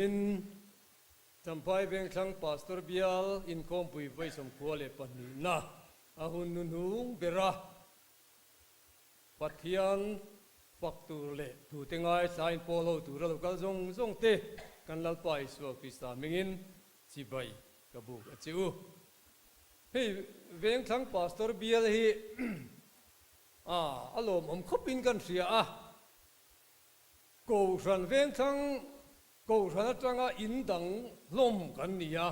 in sampai beng sang pastor bial in kom pui vai som kuale pani na ahun nunung bera pathian faktur le tu tengai sain polo tu ra lokal zong te kan lal pai so krista mingin chibai kabu achiu hei veng sang pastor bial hi alom om khopin kan ria ko ran veng sang ko ran atanga in dang lom kan nia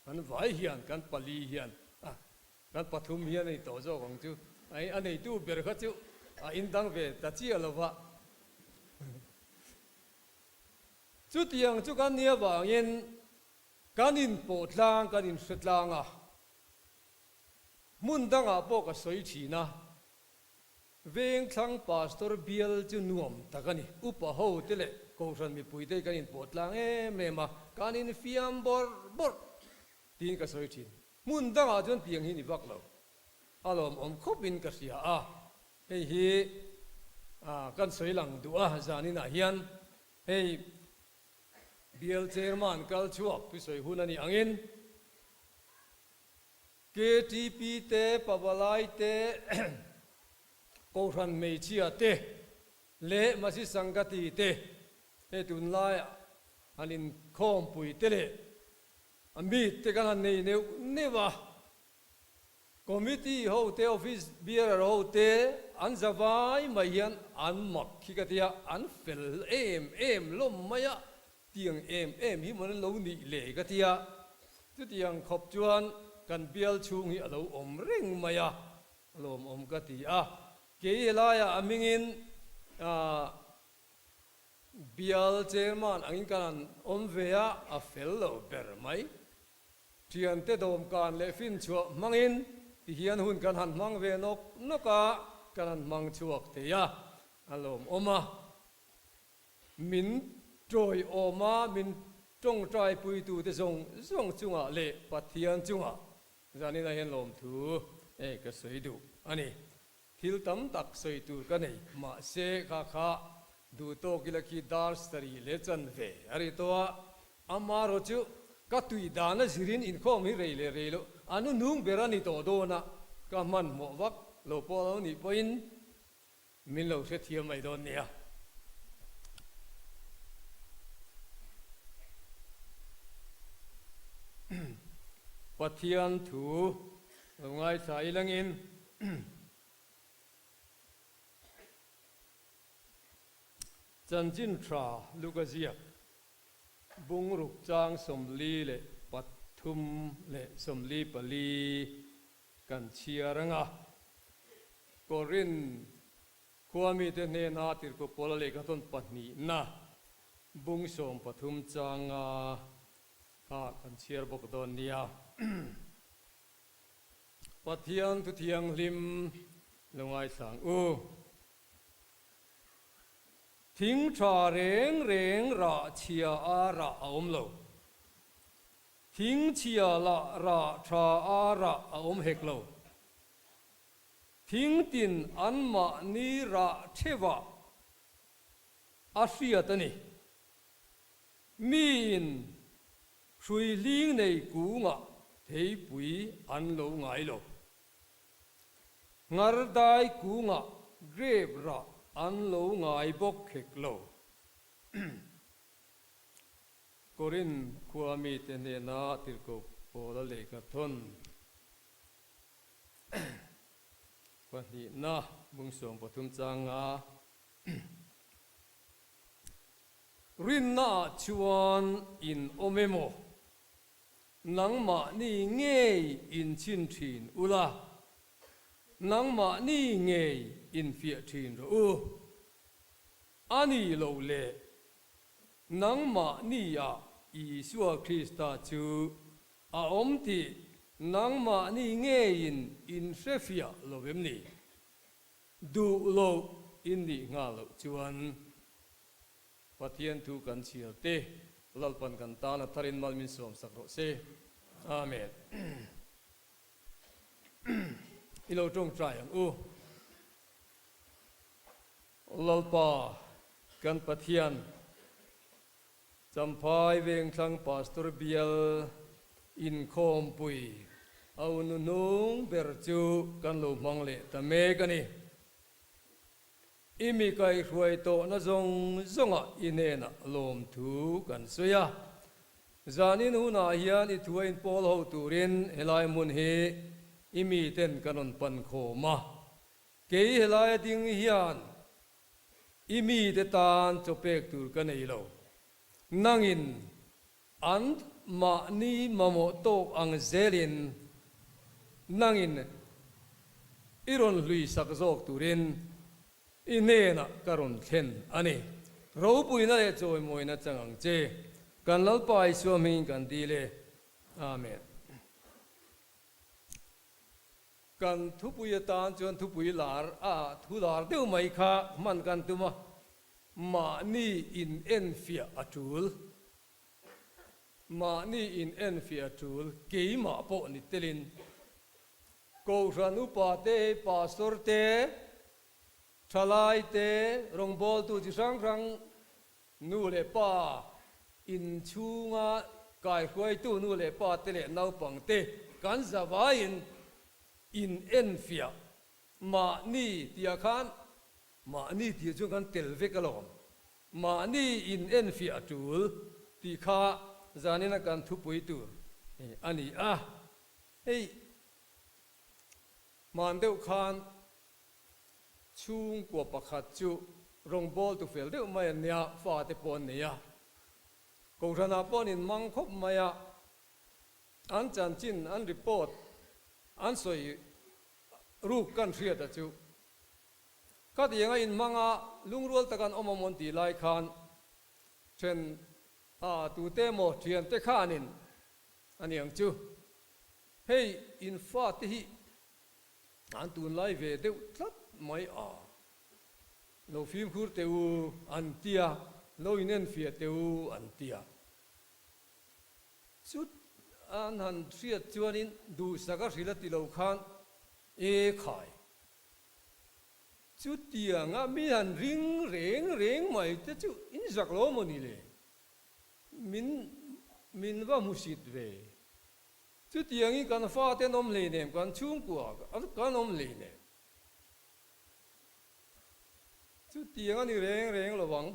kan vai hian kan pali hian kan pathum hian ei to zo gong chu ai anei tu ber kha chu in dang ve ta chi alova chu tiang chu kan nia wangin kan in po tlang kan in hretlang mun danga po ka soi thina veng thlang pastor bial chu nuam takani upa ho tele ko ran mi puite kan in po tlang mema kan in fiam bor tin ka soi thin mun danga chon piang hi ni bak lo alom om khopin ka sia hei hi kan soi lang du zanina hian hei bial chairman kal chuak pi soi hunani angin KTP te pabalai te ko ran mei chia te le masi sangati te he tun lai anin khom pui te le ami te kan nei newa committee ho te office bearer ho te an zawai mayan an mak khikatia an fel em lom maya tiang em hi mon lo ni le katia tu tiang khop chuan kan bial chung hi alo om reng maya lom om katia ke laya amingin bial chairman angin kan om vea a fellow ber mai tian te dom kan le fin chu mangin ti hian hun kan han mang ve noka kan han mang chuak te ya alom oma min troi oma min trong trai pui tu te zong chunga le pathian chunga zanina hian lom thu ka soi du ani thil tam tak soi tu ka nei ma se kha du to kilaki dar stari le chan ve ari to amaro chu ka tui dana zirin in khom hi reilo anu nung berani to do na ka man mo wak lo po lo ni poin min lo se thiam mai don nia pathian thu ngai sai langin chanjin tra lugazia bungruk chang somli le pathum le somli pali kan chiaranga korin khuami te ne na tir ko polale ka ton patni na bung som pathum changa kan chiar bok don nia pathian tu thiang lim lungai sang thing tha reng ra chia ra om lo thing chia la ra tha ra om hek lo thing tin an ma ni ra thewa asia tani min shui ling nei ku nga thei pui an lo ngai lo ngar dai ku nga grave ra an lo ngai bok khek lo korin khuami te ne na tir ko pola le ka thon pani na bung som pathum changa rin na chuan in omemo nangma ni ngei in chin thin ula nangma ni ngei in fia thin ro ani lo le nangma ni ya Isua Krista chu a om ti nangma ni ngei in sefia lo bem ni du lo in ni nga lo chuan pathian tu kan chial te lalpan kan ta na tharin malmin som sakro se amen ilo tong trai ang lalpa kan pathian จำพายเวงทางปาสตอร์เบียลอินโคมปุยเอานุนุงเบรจูกันลูมังเลตเมกันนี่อิมิไกรวยโตนะจงอินเนนะลมถูกันสุยาจานินหูนาฮิยันอิทวยอินโพลหูตูรินเฮลายมุนเฮอิมิเต็นกันนปันโคมาเกยเฮลายดิงฮิยันอิมิเตตานจเปกตูรกันนี่โลนังอินอันมานีมาโมโตอังเซลินนังอินอิรอนลุยสักโจกตูรินอินเนนะการุนเทนอันนี้เราปุยนั่นเองจอยมวยนั่นจังเจกันลัลปายสวมิงกันดีเลยอาเมนกันทุปุยตานจวนทุปุยลาร์ทุลาร์เดียวไม่ค่ะมันกันตัวมานี่อินเอ็นฟิอาจูลมานี่อินเอ็นฟิอาจูลเกี่ยมาโปนิเตลินกูรันุปาเตปาสตอร์เตทลายเตรงบอลตูจิสังครั้งนูเลป้าอินชูงากายควยตูนูเลป้าเตเลนาวปังเตกันสบายอินเอ็นฟิอามานี่เตียขันมานี่ที่จุกันเตลเวกลอมมานี่อินเอ็นฟิอาจูลที่ข้าจานินักันทุบปุยตูอันนี้เฮ้ยมันเดียวขันชุงกว่าประคัดจุรงบอลตุเฟลเดียวไม่เนี่ยฟาเตปอนเนี่ยกูชนะปอนินมังคบไม่อันจันจินอันรีพอร์ตอันสวยรูปกันเสียแต่จุก็ที่ยังไงอินมังลุงรัวตะกันอมมนตีไลคันเช่นตูเตโมเทียนเตขานินอันนี้ยังจูเฮ้ยอินฟาที่อันตูนไลเวเดียวทัดไม่โนฟิมคูร์เตวอันเตียโนอินเอ็นฟิเตวอันเตียสุดอันหันเสียจวนินดูสักสิลติโลคันขายจุดเตียงมีหันริงเร่งไม่แต่จุอินสักโลมันนี่เลยมินว่ามุสิดเวจุดเตียงนี้กันฟ้าเต้นอมเลยเนี่ยกันชุ่มกว่ากันอมเลยเนี่ยจุดเตียงนี้เร่งระวัง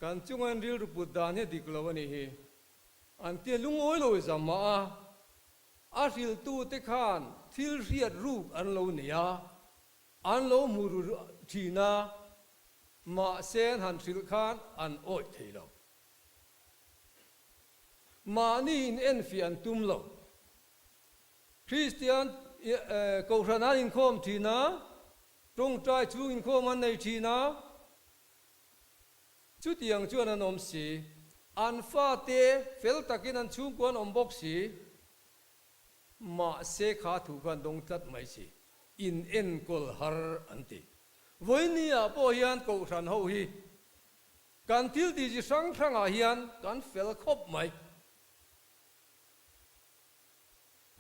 กันจุงอันริลรูปดานเนี่ยดิกลวันนี้อันเตียลุงโอยเลยสมาอาศิลตูเตขานทิลเรียดรูปอันโลเนี่ยอันโลมูรุทีนามาเซนหันศิลขานอันโอยเทโลมานี่อินเอ็นฟิอันตุมโลคริสเตียนกูชนะอินคอมทีนาตรงใจชูอินคอมันในทีนาจุดยังชวนนอมสีอันฟาเตเฟลตักินันชูกวนอมบกสีมาเสขาถูกันดงจัดไม่สิอินเอ็นกอลฮาร์อันตีวันนี้พอเฮียนกูสันหูฮีการทิลดีจิสังทั้งอาเฮียนการเฟลคบไม่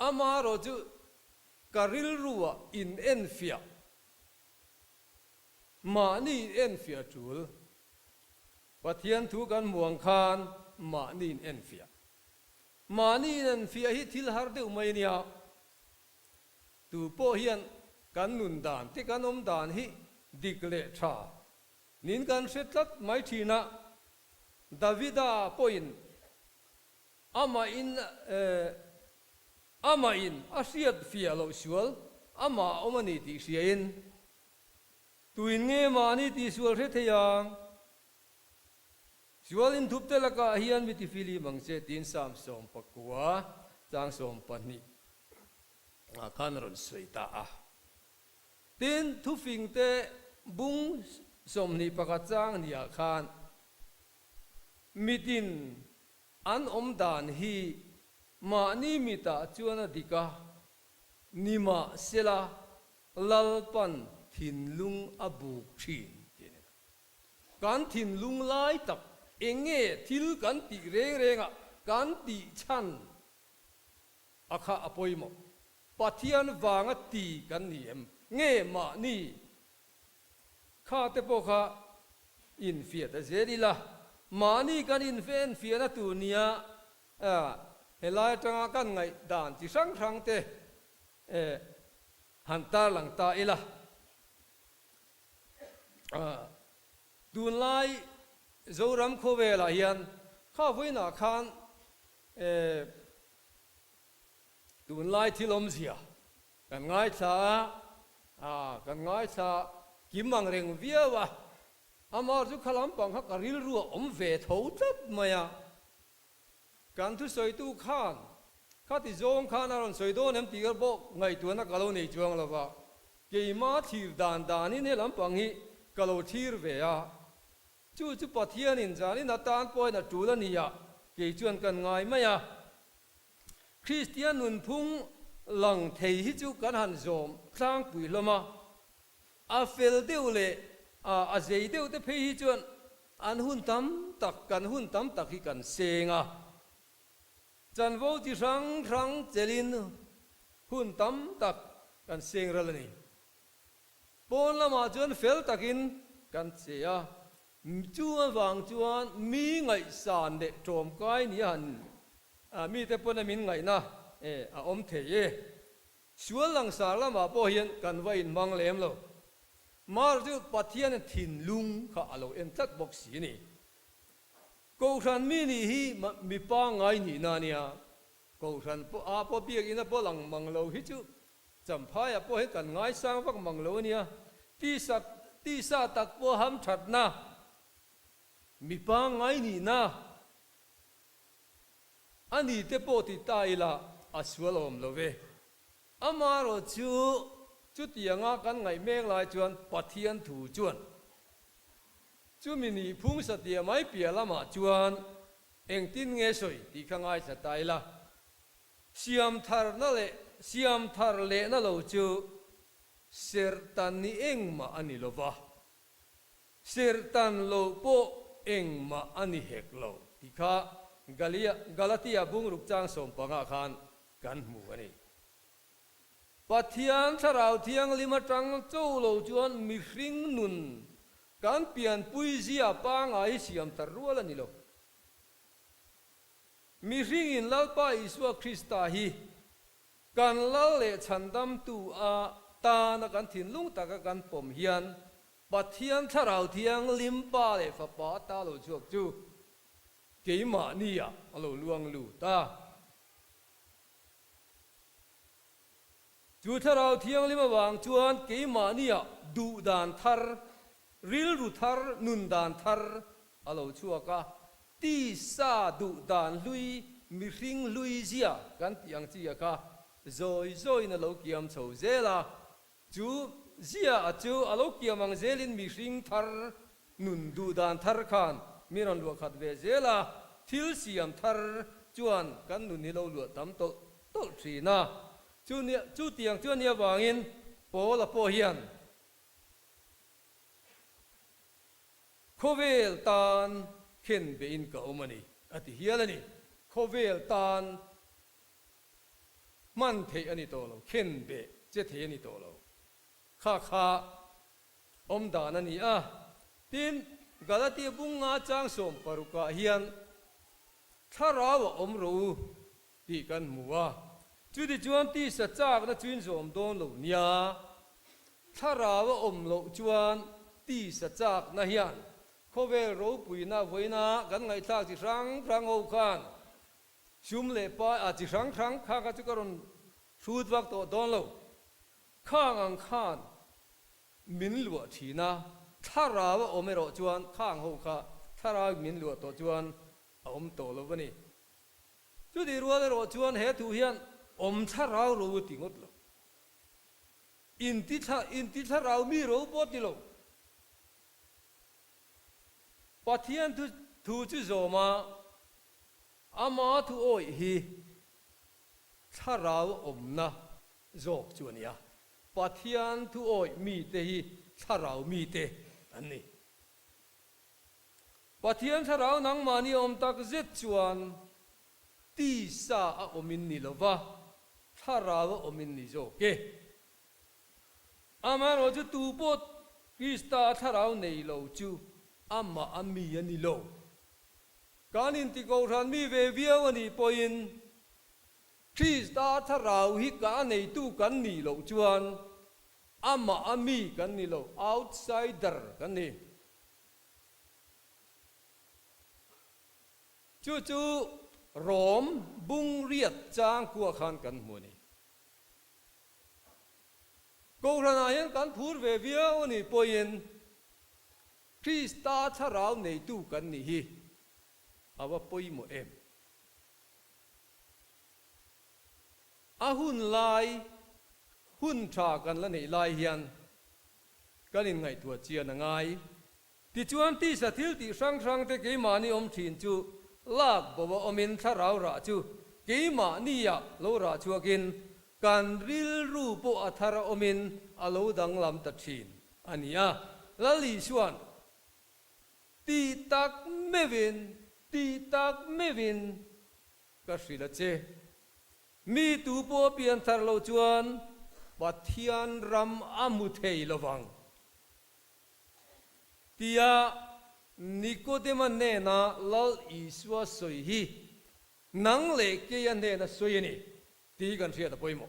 อามาโรจุการิลรัวอินเอ็นฟิอามานี่เอ็นฟิอาจูลปัทยันถูกันม่วงคานมานี่เอ็นฟิอามานี่เอ็นฟิอาฮิทิลฮาร์เดอุไม่เนี่ยตูโปเฮียนกันนุนดานที่กันอมดานฮิดิกเลชานินกันเสร็จลัดไม่ทีนะดาวิดาโปอินอามาอินอาเซียดฟิอาโลชัวลอามาอมันนี่ติเสียอินตุยเงมานี่ติชัวลเทียงชัวลินทุบเตลกาเฮียนมิติฟิลีมังเซตินสามสมปกัวจางสมปนิขันรอนสวยตาตินทุฟิงเตบุงสมนิปกัจจางนิยาขันมิตินอันอมดานฮีมานี่มิตาจวนดิกานิมาเซลาลลปันทินลุงอบูชีนการทินลุงไล่ตับเองเงทิลกันตีเร่งกันตีชันอาคาอภัยมปัทยันวางตีกันนี่เงมานี่ข้าเตปโคาอินฟิตเจดีละ mani kan in fen fiana tu nia helai tanga kan ngai dan chi sang thang te han ta lang ta ila tun lai zoram khove la hian kha voina khan tun lai thilom zia kan ngai cha kim mang reng viawa amar chu khalam pang ha karil ru om ve tho tap maya kan thu soi tu khan khati zong khan aron soi do nem ti gar bo ngai tu na kalo nei chuang lawa ke ma thir dan dan ni ne lam pang hi kalo thir ve ya chu pathian in jani na tan poi na tu la ni ya ke chuan kan ngai maya Christian nun phung lang thei hi chu kan han zom tlang pui loma a fel deu le a zei deu te phei hi chuan an hun tam tak hi kan senga chan vo chi rang chelin hun tam tak kan seng ra lani pon lama chuan fel takin kan chea chuan wang chuan mi ngai san de trom kai ni han mi te pon min ngai na a om the ye sual lang sa lama po hian kan vain mang lem lo mar chu pathian thin lung kha alo em tat bok si ni ko than mi ni hi mi pa ngai ni na nia ko than po biak ina po lang mang lo hi chu cham phai a po he kan ngai sang vak mang lo nia ti sa tak po ham that na mi pa ngai ni na ani te po ti tai la aswalom lo ve amaro chu tianga kan ngai mek lai chuan pathian thu chuan chu mini phung satia mai pia lama chuan eng tin nge soi ti khangai sa tai la siam thar le na lo chu sertan ni eng ma ani lova sertan lo po eng ma ani hek lo ti kha Galatia bung ruk chang som panga khan kan mu ani pathian tharau thiang lima tang chou lo chuan mi hring nun kan pian pui zia pa ngai siam tar rual ani lo mi hring in lalpa iswa Krista hi kan lal le chandam tu a ta na kan thin lung ta ka kan pom hian pathian tharau thiang limpa le fa pa ta lo chuak chu keima nia alo luang lu ta chu tharau thiang lima wang chuan keima nia du dan thar ril ru thar nun dan thar alo chuaka ti sa du dan lui mi hring lui zia kan tiang chi ka zoi na lo kiam chho zela chu zia a chu alo kiam ang zelin mi hring thar nun du dan thar khan miron lu khat ve zela thil siam thar chuan kan nun ni lo lu tam tol thina chu tiang chuan nia wangin pola po hian khovel tan khen be in ka omani ati hialani khovel tan man the ani to lo khen be che the ani to lo kha om dan ani a tin Galatia bunga chang som paruka hian tharawa om ro ti kan muwa chu di chuan ti sa chak na chuin som don lo nia tharawa om lo chuan ti sa chak na hian khovel ro puina voina kan ngai thak chi rang ho khan sum le pa a chi rang kha ka chu karon thut wak to don lo khang ang khan min lua thina tharawa omero chuan khang ho kha thara min lua to chuan om to lo bani chu di rual ro chuan he tu hian om tharau ro ti ngot lo in ti tharau mi ro po ti lo pathian thu chu zoma ama thu oi hi tharau om na zok chuania pathian thu oi mi te hi tharau mi te ani pathian tharau nang mani om tak zet chuan ti sa a omin ni lova tharau omin ni zo ke ama ro chu tu pot Krista tharau nei lo chu ama ami ani lo การอินติโกรันมีเวเวียวันนี้ปอยน์คริสตาทาราวฮิกาในตู้กันนี่โลจวนอามาอามีกันนี่โล outsider กันนี่จู่ๆโรมบุงเรียดจางกัวขันกันหมูนี่กูรันอายันกันพูดเวเวียวันนี้ปอยน์คริสตาทาราวในตู้กันนี่ฮีอาว่าปอยโมเอ็มอาหุ่นลายหุ่นชากันละนี่ลายเฮียนกันยังไงตัวเจียนไงที่จวนที่สถิลที่สังเตกิมานี่ถินจูลากบอกว่าอมินทาราวราจูกิมานี่ยะโลราชัวกินการริลรูปอัธารอมินอโลดังลำตัดชินอันนี้ละลิชวนตีตักไม่วินก็สิละเจมีตูปอเปียนทารโลจวนปัทยันรำอามุเทยลวังที่นิโคเดมันเนน่าลลอิสวาสวยฮีนังเล็กยันเนน่าสวยนี่ที่กันเสียตะปอยโม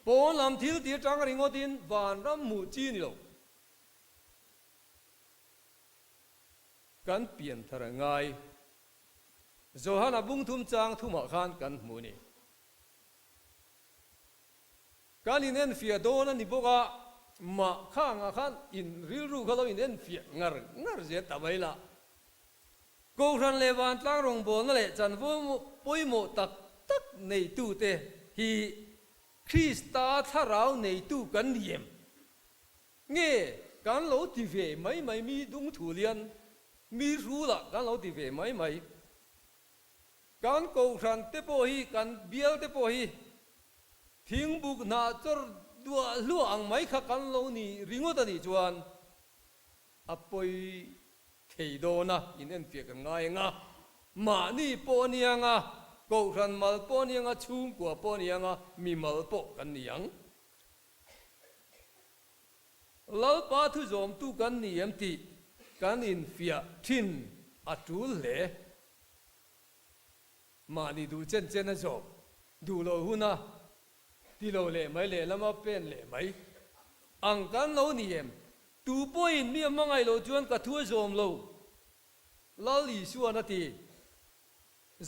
ปอนลำทิลที่จังริงอดินวานรำมูจีนี่โลกันเปลี่ยนทารง่ายโจฮานาบุงทุมจางทุมาขานกันมูนี่การอินเอ็นฟิอาโดนันนี่บอกว่ามาข้างอาคารอินริลรูเขาเราอินเอ็นฟิางร์เจตาไปละกูรันเลวันตั้งรงบนนั่นแหละจันฟูปุยโมตักในตู้เตฮีคริสตาทาราวในตู้กันเยี่ยมเงี้ยการเราตีเฟไม่มีดุงทุเรียนมีรู้ละการเราตีเฟไม่การกูรันเตปอฮีการเบียลเตปอฮีทิ้งบุกนาจรดัวลัวอังไม่ขักันโลนี่ริงอตันนี่จวนอปอยเทโดนะอินเอ็นเปียกันง่ายงะมานี่ปอนี่ยังกูรันมัลปอนี่ยังชุ่มกว่าปอนี่ยังมีมัลปอกันนี่ยังลัลปาทุจอมตุกันนี่เอ็มตีกันอินเฟียทินอัตุลเล่มานี่ดูเจนนะจอมดูโลหุนะที่เราเล่ไม่เล่แล้วมาเป็นเล่ไม่อังกันเรานี่เอ็มตูปอยน์มีมังไงเราจวนกระทั่วโจมเราลลิชัวนาที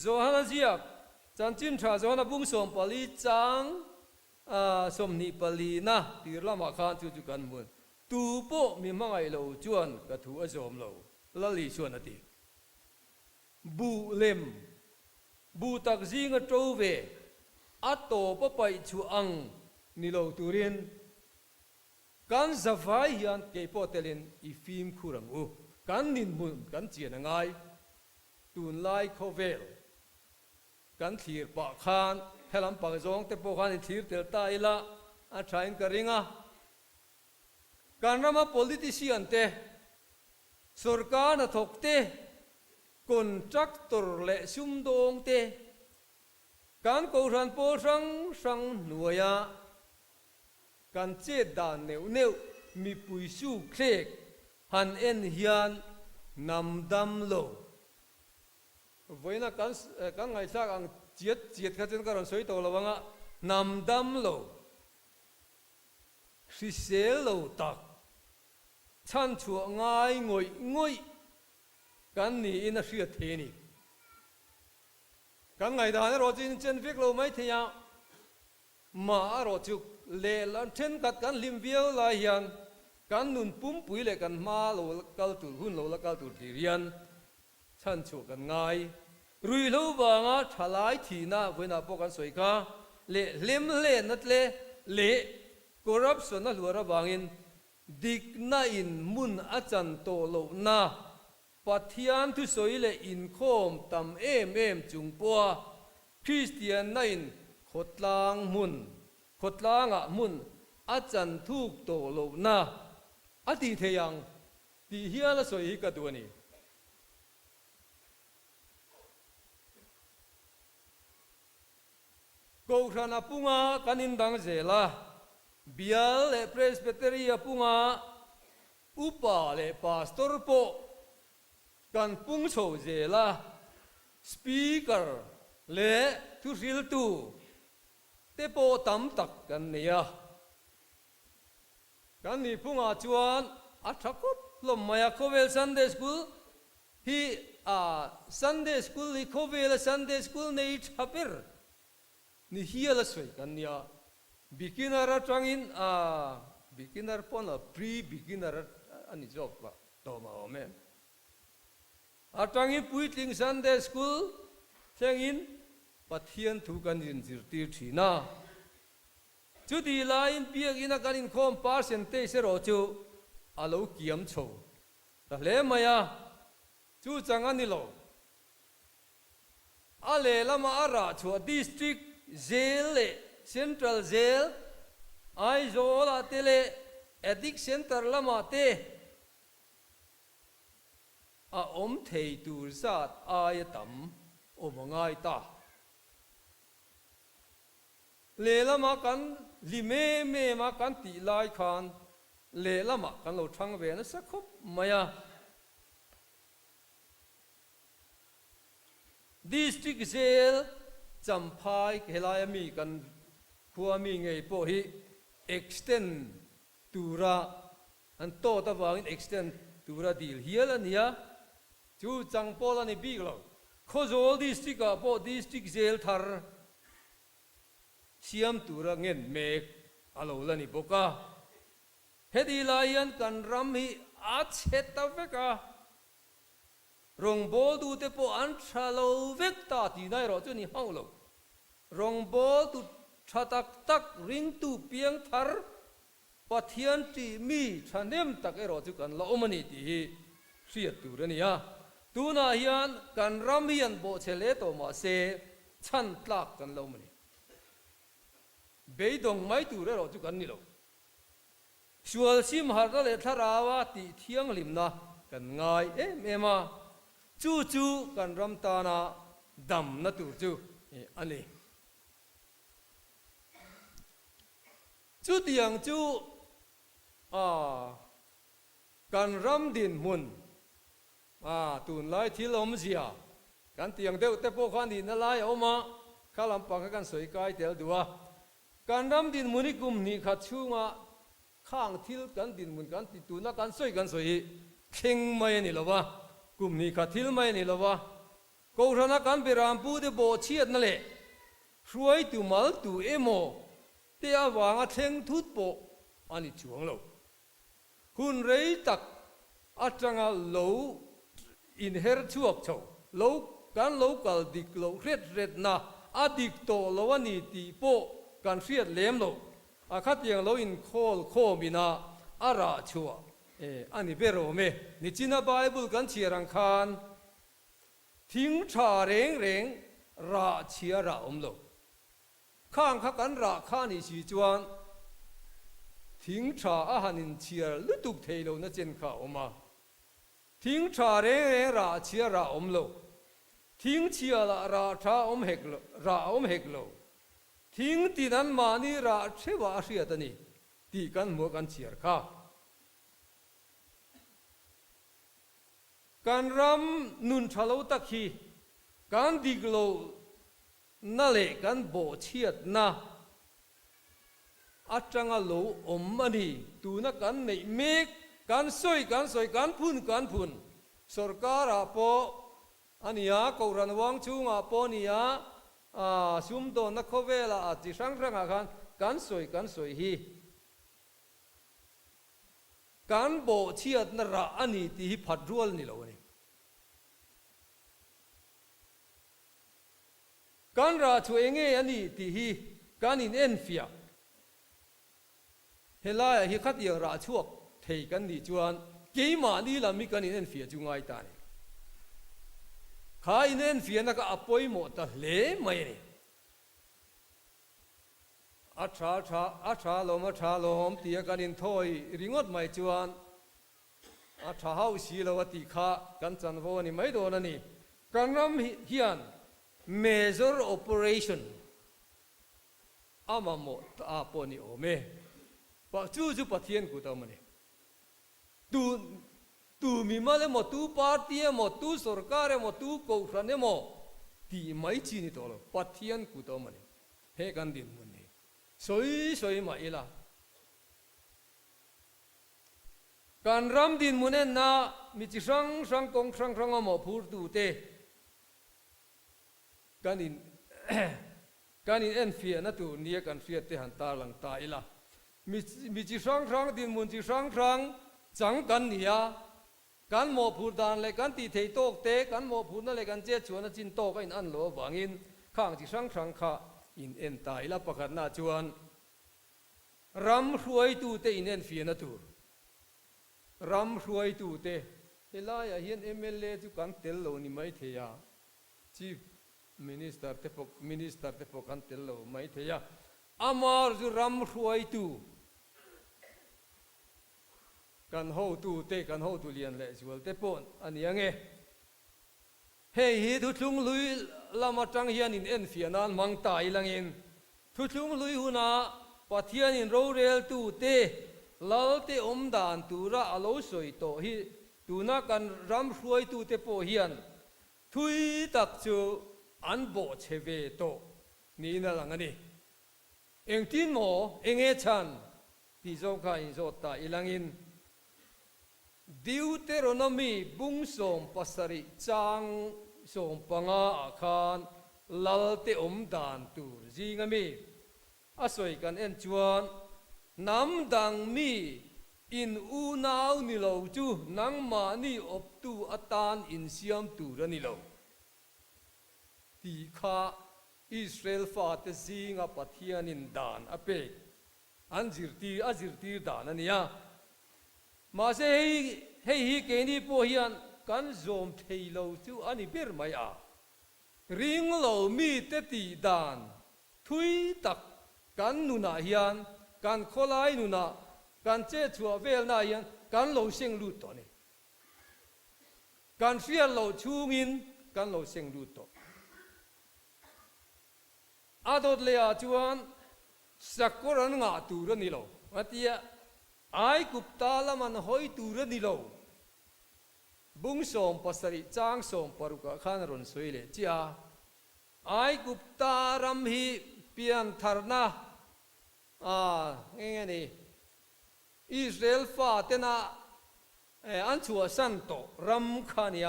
โจฮานาเจียจันจินทราโจฮานาบุ้งสมปลีจังสมนิปลีนะที่เรามาขานจุกันมุนตูปอมีมังไงเราจวนกระทั่วโจมเราลลิชัวนาทีบูเลมบูตักซิงโตเวอัตโตปไปชูอังนิโลตูรินกันสฟายยันเกปอเตลินอีฟิมคูรังอูกันนินมุนกันเจียนง่ายตุนไลโคเวลกันทีร์ปะคานเฮลัมปังจงเตปอคานทีร์เตลตาอิละอาทรายน์กริงะกันรามา politician เตสุรการทกเตcontractor และชุมดงเตการกูรันโปสังหน่วยการเจดานเนวมีปุยสูเคลกหันเอ็นเฮียนนำดำโลวันนั้นกันไงสักอังเจียดกันจนการสวยตัวละวังนำดำโลสิเซลโลตักฉันชัวง่ายงอยกันนี่อินาเสียเทนี่กันไงด่านเราจีนเจนฟิกเราไม่เที่ยมาเราจุกเล่ลันเช่นกัดกันลิมเวียวลายยันกันนุนปุ่มปุ๋ยเล่กันมาเรากัลตุหุ่นเรากัลตุทีเรียนฉันชัวกันง่ายรุยเราบางทลายทีน่าเวน่าพวกกันสวยก้าเล่เล่มเล่นัดเล่คอร์รัปชันนั่นหัวระบางอินดิกน่าอินมุนอาจารย์โตโลน่าปัทยันทุสอยเลอินโคมตำเอ็มจุงปัวคริสเตียนนั่นขดลางมุนอาจารย์ทุกโตโลน่าอดีตเทียงที่เฮียละสอยกัดตัวนี้กูรันปุงากันินดังเจล่าเบียลเลเพรสเบเตอรีปุงาอุปาเลปาสตอร์โปกันปุงโชเจล่า speaker และทุศิลตูเตโปตำตักกันเนี่ยกันนี่พุ่งอาจวนอัฐกุบลมมายาโคเวล Sunday School ฮีSunday School ลิโคเวล Sunday School ในทับเปอร์นี่เฮียละสวยกันเนี่ย beginner จังอินbeginner ปนละ pre beginner อันนี้จบละต่อมาโอเมจังอินปุยติง Sunday School จังอินปัทเทียนถูกันยินจิรตีทีน่าจุดที่ไลน์เปียกอินักการอินคอม%เสรอจูอาลูเกียมโชแต่เล่มายาจูจังอันนี้โลอาเล่ละมาอาราชัว district jail เล่ central jail ไอโซลาเตเล่ addict center ละมาเตอาอมเทตูร์ซัดอายตัมอมง่ายตาเลละมากันลิเมเมมากันตีลายคานเลละมากันเราทั้งเวนัสักคบมายา district jail จำพายเฮลายมีกันขัวมีไงพวกฮี extend ตูระอันโตตะวัง extend ตูระดีลเฮียละเนี่ยจูจังพอละนี่บีกเราโคโซล district กับพวก district jail ทาร์เสียมตูระเงินเมกอาลูละนี่บอกว่าเฮดีลายันกันรำฮีอาเชตตะเวการงโบดูเตปอันชาโลเวกตาตีได้รอจุนี่ห้องเรารงโบดูชาตักตักริงตูเปียงทาร์ปะเทียนตีมีชันเนมตักเอรอจุกันละอมันนี่ตีเสียตูระนี่ฮะตูน่ายันกันรำยันโบเชเลโตมาเซชันตักกันละอมันนี่เบยดงไม่ตูเรรอจุกันนี่เราชวลซิมฮาร์เลทาราวาติเทียงลิมนะกันง่ายเมมาจูกันรำตานาดำนะตูจูอันนี้จูเตียงจูกันรำดินมุนตูนไล่ที่ลมเสียกันเตียงเดียวแต่พวกขันดินนั่นไล่ออกมาข้าลำปังกันสวยกายเดียวดูว่าการรำดินมุนิกุมนี่ขัดชูงาข้างทิลกันดินมุนกันติตูนักกันสวยกันสวยเข่งไม่นี่หรอวะกุมนี่ขัดทิลไม่นี่หรอวะกูรักกันเปรามปูเดโบเชียดนั่นแหละช่วยตูมัลตูเอโมเตียวางเทงทุดโปอันนี้จวงเราคุณเรยตักอาจังอาโลอินเฮร์ชวกโชโลกันโลกัลดิกโลเร็ดนะอดิกโตโลวันนี้ตีโปกันเสียดเลี้ยมโลอาคัดยังโลอินโคมินาอาราชัวอันนี้เปรโอเมนิจินาไบเบิลกันเชียรังคานทิ้งชาเร่งราเชียราอมโลข้างขักันราข้านิชีจวนทิ้งชาอาหารินเชียลุตุกเทโลนะเจนข้าออกมาทิ้งชาเร่งราเชียราอมโลทิ้งเชียละราชาอมเฮกโลราอมเฮกโลทิ้งตีนั้นมานี่ราเชวาเสียตนี่ตีกันมัวกันเชียร์ข้าการรำนุนชะโลตะคีการดิกโลนั่นแหละการโบเชียดนะอาจังโลอมมันนี่ตูนักกันในเมกการสวยการพูนสรการาโปอันนี้กูรันวังชูงาโปนี่ซุมโดนนักเวลาจิสังรังอาการสวยฮีการโบเชียดนราอันนี้ที่พัดรัวนี่เราเนี่ยการราช่วยเงี้ยอันนี้ที่การอินเอ็นฟิอาเฮล่าฮิคัดยังราชวกเทกันนี่จวนเกี่ยมานี่ละมีการอินเอ็นฟิอาจุงไงตานี่ข้าอินเอ็นฟิอานักอภัยหมดแต่เล่ไม่เนี่ยอัชาลมตีกันอินทอยริงอดไม่จวนอัชาเฮาสีลวติข้ากันจันโวนี่ไม่โดนนี่การนำเฮียน major operation อามาโมตอาปนิโอเมปะจูปะเทียนกูตามันนี่ตูมีมาเลยหมดตูปาร์ตี้หมดตูสรการหมดตูกูรันเนี่ยหมด ตีไม่จีนี่ตัวเราปัทเทียนกูตัวมันเฮกันดินมันนี่สวยมาอีละการรำดินมันน่ะมีจิสังกงสังอมอพูดดูเตการอิน การอินเอ็นเฟียนั่นตัวนี้การเฟียเตหันตาหลังตาอีละมีจิสังดินมันจิสังจังกันเนี่ยการหมอพูดดานเลยการตีเทโตกเตการหมอพูดนั่นเลยการเจ้าชวนจินโตก็อินอันโลบางอินข้างจิสังข้าอินเอ็นตาอีละประกาศน่าชวนรำรวยตัวเตอินเอ็นเฟียนั่นตัวรำรวยตัวเตเฮลายเฮียนMLAจุกันเตลโลนี่ไม่เทียChief Minister เตปกันเตลโลไม่เทียอามาร์จุรำรวยตัวกันหูตูเตกันหูตูเลียนเลยจวลเตปอนอันยังไงเฮ้ยทุกลุยลามาจังเฮียนินเอ็นเฟียนันมังตายลังอินทุกลุยหุนาปัทเทียนินโรเรลตูเตลาเตอมดานตูระอโลสวยโตฮิตูนักกันรำรวยตูเตปอเฮียนทุยตักจูอันโบเชเวโตนี่นั่นลังนี่เอ็งทินโมเอ็งเอชันที่โจกาอินโจตาอีลังอินDeuteronomy บุ้งส่งภาษาริจังส่งปังอาคารลลเตอมดานตูจีงมีอาศัยกันเอ็นจวนน้ำดังมีอินอูนาวนิโลจูนังมานีอบตูอัตานอินเซียมตูระนิโลตีข้าอิสราเอลฟาเตซีงาปัทยานินดานอเปกอันจิรตีดานนี่ยามาเสให้ฮีเกนี่พอเฮียนกันโจมเทโลจูอันนี้เปิดไม่อาริงโลมีเตตีดานทุยตักกันนุนาเฮียนกันโคลายนุนากันเจ้าชัวเวลนาเฮียนกันโลเซงลูตตัวนี้กันเฟียโลชูงินกันโลเซงลูตตัวอาดดเลียจวนสักกรันงาตูรนี่โลมาที่ไอ้กุปตาละมันหอยตูรนี่โลบุ้งส่งภาษาริจางส่งปรุกขานรนสวยเลยจ้าไอ้กุปตารำฮีเปียนทาร์นางี้นี่อิสราเอลฟาเตนะอันชัวสันโตรำขานีย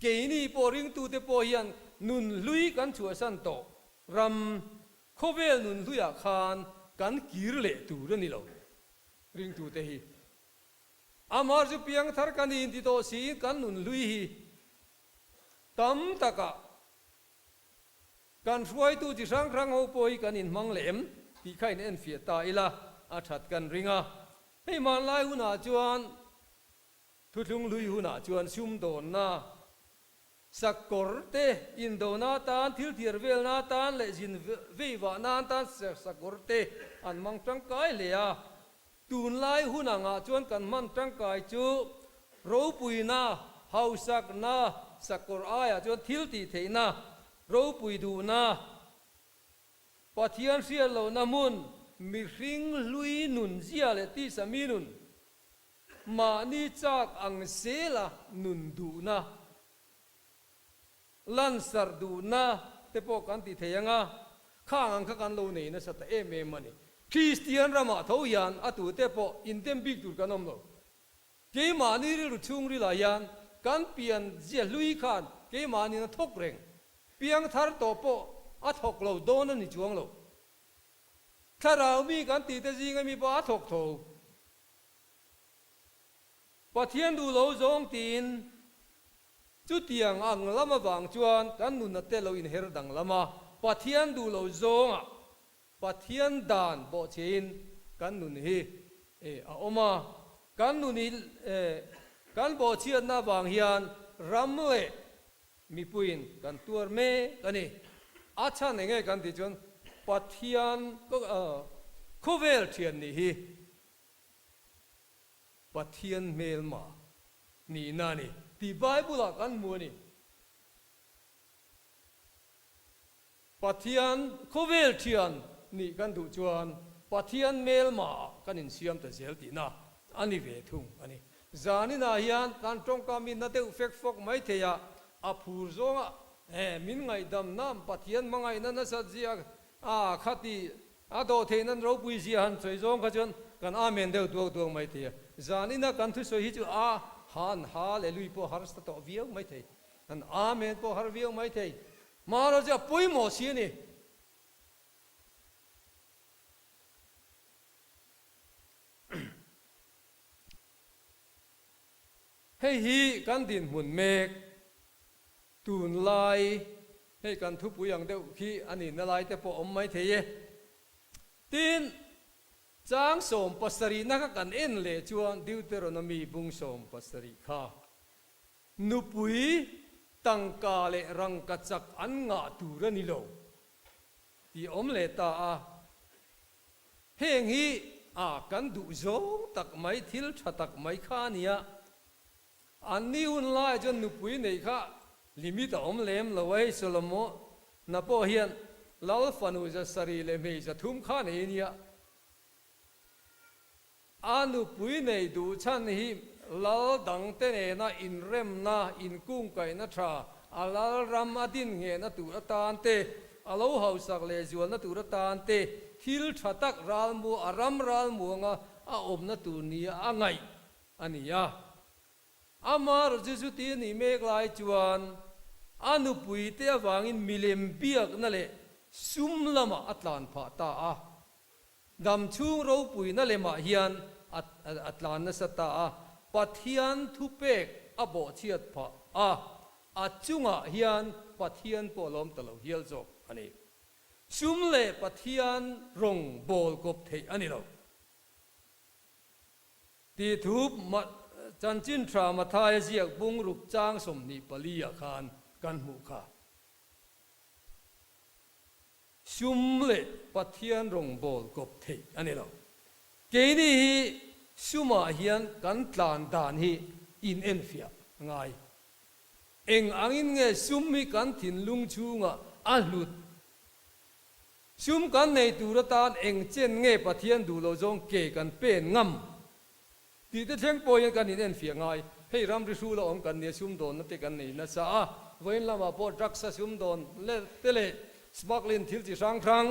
เกนี่ปอริงตูเตปอยันนุนลุยกันชัวสันโตรำโคเวลนุนลุยอาคานกันกีรเลตูรนี่โลริงตูเตฮีอามาร์จุเปียงทาร์กันอินติโตสีกันนุนลุยฮีตั้มตะกะกันช่วยตูจิสังครั้งเอาปอยกันอินมังเลมที่ใครเน้นเฟียตาอิละอาชัดกันริงาให้มาไล่หุนาจวนทุกลุยหุนาจวนซุ่มโดนนาสักกอร์เตอินโดนาตานทิลเทียร์เวลนาตานเลจินวิวานาตานสักกอร์เตอันมังจังกายเลยอะตูนไล่หุนางาจวนกันมันจังกายจูรูปุยนาเฮาสักนาสักกอร์อายจวนทิลตีเทนารูปุยดูนาปัทยันเสียเหล่านามุนมีริงลุยนุนเสียเลติสามีนุนมานี่จากอังเซลานุนดูนาลันสารดูนาเตปอกันติเทียงาข้างอังกันโลนี่นะสัตเอเมมันนี่คริสเตียนรามาทวียันอตุเตปออินเทมบิกตุกันอมโลเกมานี่รุชุงริลายันกันเปียนเจลุยขันเกมานี่นะทกเร่งเปียงทาร์โตปออัทกโลโดนนี่จวงโลถ้าเรามีกันติดจริงมีปะอัทกโตปะเทียนดูโลจงตีนจุดเตียงอังลำมาบางจวนกันนุนเตโลอินเฮรดังลำมาปะเทียนดูโลจงอ่ะปะเทียนดานบ่เชนกันนุนเฮอมากันนุนิกันบ่เชียนนาบางเฮียนรำเลมีปุยนกันตัวเมกันนี่อาชาเนงกันที่จวนปัทยานก็โคเวลเทียนนี่ปัทยานเมลมานี่นานี่ที่ไบเบิลกันมัวนี่ปัทยานโคเวลเทียนนี่กันดูจวนปัทยานเมลมากันอินเซียมแต่เซลตินะอันนี้เวทุงอันนี้จานี่นาฮิยันกันตรงกามินนาเตอุเฟกฟอกไม่เทียอาพูซง มินไงดำน้ำปัทยันมังไงนั่นนะสัจจะขัดที่โดเทนันเราปุยเสียหันสวยจงขจรกันเมนเดียวตัวไม่เทียจานี่นะกันทุสวยฮิจูฮันฮาเลลุยพอฮาร์สต์ต่อวิวไม่เทียกันเมนพอฮาร์วิวไม่เทียมาเราจะปุยหมอเสียนี่ให้ฮีกันดินหุ่นเมกตูนลายให้กันทุบปุยอย่างเดียวฮีอันนี้นลายแต่พอไม่เทียตีนจางสมปัสรีนักกันเอ็นเลจวนดิวเตอร์นมีบุงสมปัสรีข้านุปุยตังกาเลรังกัจจักอันงาตูรนิโลที่เลตาเฮงฮีกันดูโจตักไม่ทิลชัตักไม่ข้านี่อันนี้อุ่นไล่จนนุปุยนี่ข้าลิมิตเลมละไว้สลโมนับเฮียนลาฟันูจะสรีเลมีจะทุ่มข้านี่เนี่ยอานุปุยในดูชันฮิลาดังเตเนนะอินเรมนะอินกุ้งไก่นะทราอาลารัมอดินเงนะตุรตานเตอาลูฮาวสักเลจวนนะตุรตานเตฮิลชัตักรัลมูอารัมรัลมูงอาอมนะตุนีอาไงอันนี้อามาร์จิสุตีนี่เมกลายจวนอานุปุยเตะวางินมิเลมเบียกนั่นแหละซุมละมาอัตลานพาตาดำชูเราปุยนั่นแหละมาเฮียนอัตลานนัสตาปัทยันทุเปกอบอเชียดพะอัจจุงะเฮียนปัทยันปอลมตะลุเฮียลจบอันนี้ซุมเล่ปัทยันรงโบลกบเทอันนี้เราที่ทุบมาจันจินทรามาทายเสียกบุงรุกจางสมนิปลียคานกันหูขาซุมเล่ปัทยันรงโบลกบเทอันนี้เราเกนี่สุมาเฮียนกันตลานดานฮีอินเอ็นฟิยไงเอ็งอังอินเงซุมมีกันถิ่นลุงชูงะอัลลุดซุมกันในตุรตานเอ็งเจนเงปะเทียนดูโลจงเกกันเป็นงำตีแต่เชงปอยกันอินเอ็นฟิยไงให้รำริสูละอมกันเนี่ยซุมโดนนับกันนี่นะซาเว้นละมาปอดรักษาซุมโดนเล่เตเลสมักลินทิลที่สังครั้ง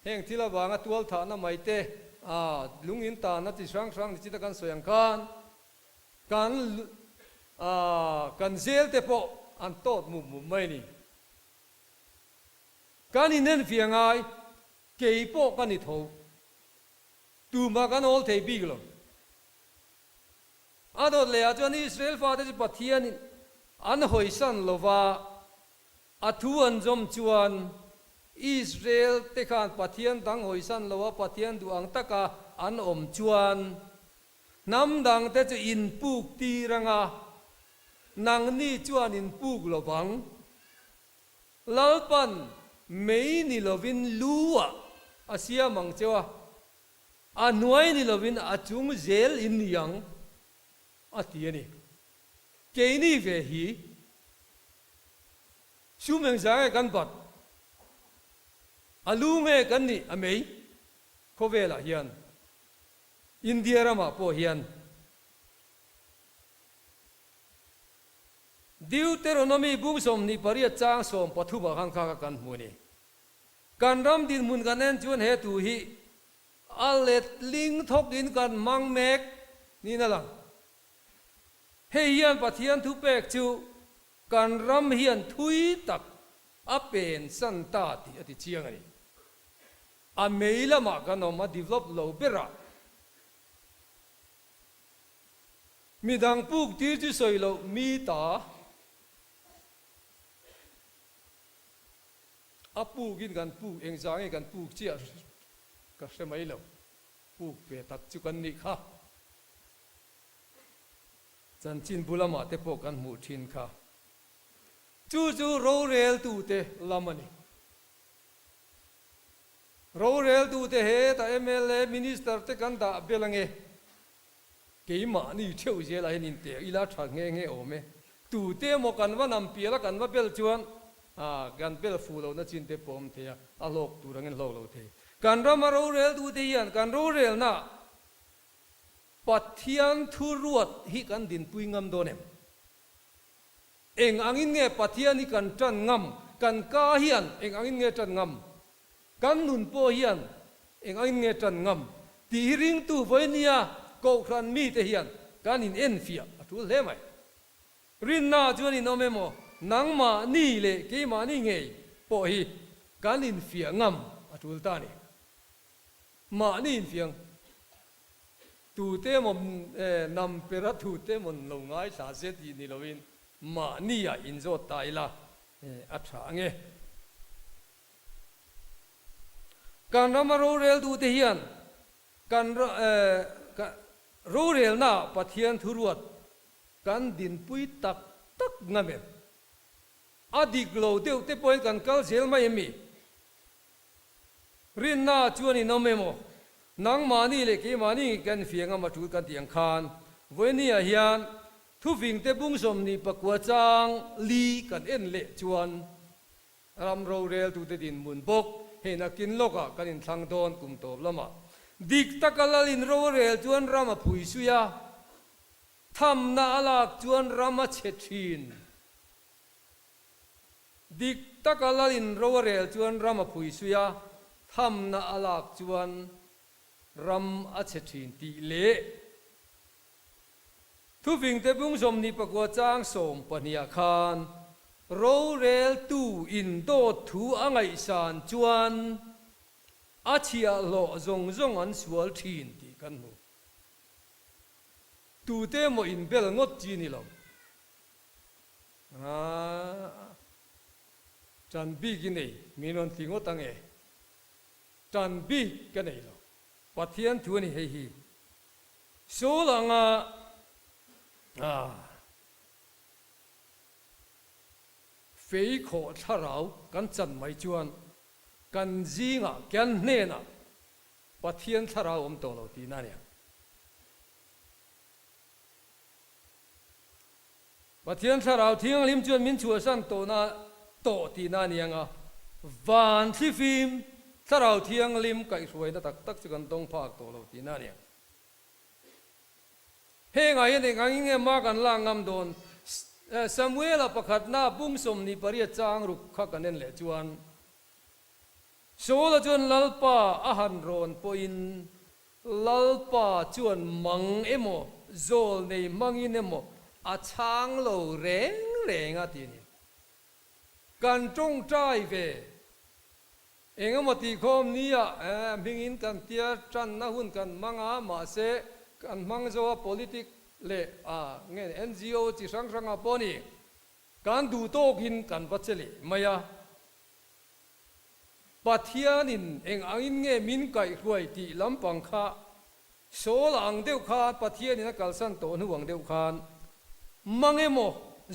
เฮงที่ละบางตัวฐานไม่เตะลุงอินตานัดที่สังจิตกันสวยงกันเซลเตปออันโตดมุมไม่นี่การอินเดียนฟิยงไงเกี่ยปอกันนี่ทูตูมากันโอลเทบิกลอดเลยอาจารย์อิสราเอลฟาเดจิปัทยานิอันหอยสันโลวาอัทุอันจอมจวนอิสราเอลเตคานปัทยันดังหอยสันโลวาปัทยันดูอังตะกาอันอมจวนน้ำดังแต่จะอินปุกตีรังนางนี่จวนอินปุกโลบังลาปันไม่นิโลวินลัวอาเซียมังเจ้าอันวยนิโลวินอาจุงเจลอินยังอาทินี่เกนี่เวฮีชูเมงจางกันปัดอาลูเงกันนี่อเมย์โคเวลาเฮียนอินเดียรามาโปเฮียนดิวเตโรนมีบุ้งสมนิปริยจางสมปัทุบะขังข้ากันมูนีการรำดินมุนกันเน้นชวนเหตุฮีอัลเลตลิงทบดินกันมังเมกนี่นั่นละเฮียนปัทยันทุเปกจูการรำเฮียนทุยตักอเป็นสันตาติอติเชียงนี่อเมย์ละมากันออกมา develop โลเปร่ามีดังปุกที่จะสวยโลมีตาอาปูกินกันปูเองจางกันปูเชี่ยก็ใช่ไหมล่ะปูเปตักจุกันนี่ค่ะจันจินบุลมาเตปกันหมู่ทินค่ะจู่โรเรลตูเตลามันนี่โรเรลตูเตเฮแต่เอเมเลมินิสเตอร์เตกันดาเบลังเอกี่มานี่เที่ยวเจลายนินเตอีลาชักเงโอเมตูเตโมกันว่านำเปียละกันว่าเบลจวนกันเบลฟูเรานะจินเตปอมเทียอโลกตูรังเงินโลกเราเทกันรามาโรเรลตูเทียนกันโรเรลน่ะปัทยันทุรวดฮิกันดินปุยงามโดเนม เองอังอินเงปะเทียนี่กันจันงำกันกาเฮียนเองอังอินเงจันงำกันนุนโปเฮียนเองอังอินเงจันงำตีริงตูไว้เนี่ยก็ครันมีเทียนกันอินเอ็นเฟียทุเลไหมรินนาจวนอินโนเมโมนังมานี่เลกีมานี่ไงปอฮีกันอินเฟียงำทุลตานีมานี่อินเฟียงตูเตมนำเปรัตูเตมันลงง่ายสาเสตีนิลวินมานี่อ่ะอินโซตายละอัฐาเงการรำโรเรลดูเทียนการโรเรลน่ะปะเทียนทุรวดการดินปุยตักตักงะเมอดีกโลเดียวเตปอยกันกัลเซลไม่มีรินน่าจวนี่น้องเมโมนังมานี่เลยกี่มานี่กันเฟียงมาจูกันเตียงคานเวนี่เฮียนทุฟิงเตบุงสมนี่ปะกัวจางลีกันเอ็นเละจวนรำโรเรลตูเตดินมุนบกเห็นกินโลกะกันอินสังโดนกุมโตบละมาดิกตะกลลินโรเรลจวนรามาพุยสุยาทำนาลักจวนรามาเชทินดิกตะกลลินโรเรลจวนรามาพุยสุยาทำนาลักจวนรำอัจฉรินตีเละทุฟิงเตบุงสมนิปกวจางสมปนิยาคานโรเรลตูอินโดทูอ่างไอสานจวนอาเชียโลจงอันสวลทีนตีกันมูตูเตโมอินเบลงดจีนี่ลมจันบีกินเอมีนนติงดตังเอจันบีกันเอลปัทยันทุนี่เฮีโซลังเฟยโคทาราวกันจันไม่จวนกันจีงะกันเนน่ะปัทยันทาราวอมโตโลตีนั่นเนี่ยปัทยันทาราวทิ้งลิมจวนมินชัวสันโตน่ะโตตีนั่นเนี่ยวันที่ฟิล์มถ้าเราเที่ยงลิมไก่สวยนะตักจะกันต้องพากตัวเราตีน่าเนี่ยเฮงไงเนี่ยไงเงี้ยมากันล่างงำโดนสมัยละประคัดหน้าบุ้งสมนิปริยจางรุกขกันเน้นแหละจวนโซละจวนลัลปาอาหันโรนปอินลัลปาจวนมังเอโมโซลในมังอินเอโมอาช้างโลเร่งอ่ะทีนี้กันจงใจเวเองมาตีคมนี้อ่ะมิงอินกันเตียจันนะหุ่นกันมังอามาเสกันมังโซ politic เละเงี้ย NGO ที่สังอาปนี่การดูโตกินกันปัจเจลิมายาปัทยานินเองอังอินเงี้ยมินไก่รวยที่ลำปังคาโซลังเดียวคาปัทยานินกัลสันโตนหวงเดียวคานมังเอโม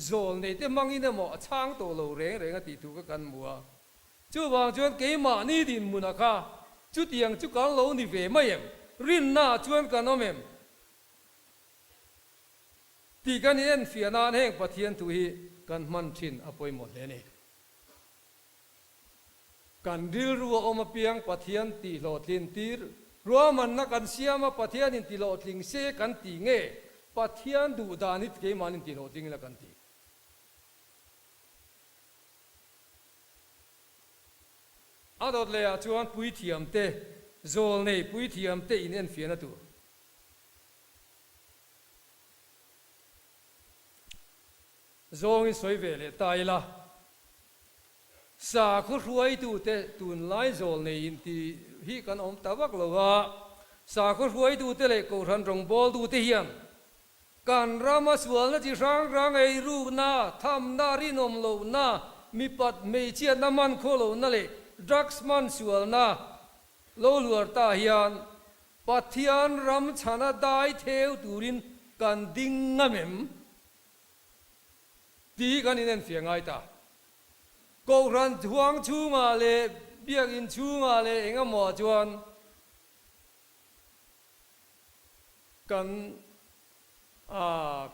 โซลเนี่ยแต่มังอินเอโมช้างโตโลเร่งตีถูกกันมัวจู่บางจวนเกี่ยมานี่ดินมุนักาจุดยังจุกันโลนี่เวไม่ยังรินน่าจวนกันน้อมเอ็มตีกันเอ็นเฟียนานแห่งปะเทียนตุฮีกันมันชินอภัยหมดเลยนี่กันดิลรัวอมเปียงปะเทียนตีโลทินตีรัวมันนักกันเสียมาปะเทียนินตีโลทิงเสกันตีเงปะเทียนดูดานิตเกี่ยมานินตีโลทิงละกันตีอาดเลยจวนปุยเทียมเตโซลเนปุยเทียมเตอินเอ็นเฟียนตัวโซงสวยเวลตายละสาคุรวยตัวเตตุนไลโซลเนอินที่ฮีกันอมตะวักละว่าสาคุรวยตัวเตเลกูรันรงบอลตัวเทียมการรามาสวลนะที่ร่างไอรูน่าทำนารินอมโลน่ามีปัดเมเชียน้ำมันโคโลนั่นเลยdrugs man sual na lo luar ta hian pathian ram chana dai theu turin kan ding ngamem ti kan inen fiangai ta ko ran thuang chu nga le biak in chu nga le enga mo chuan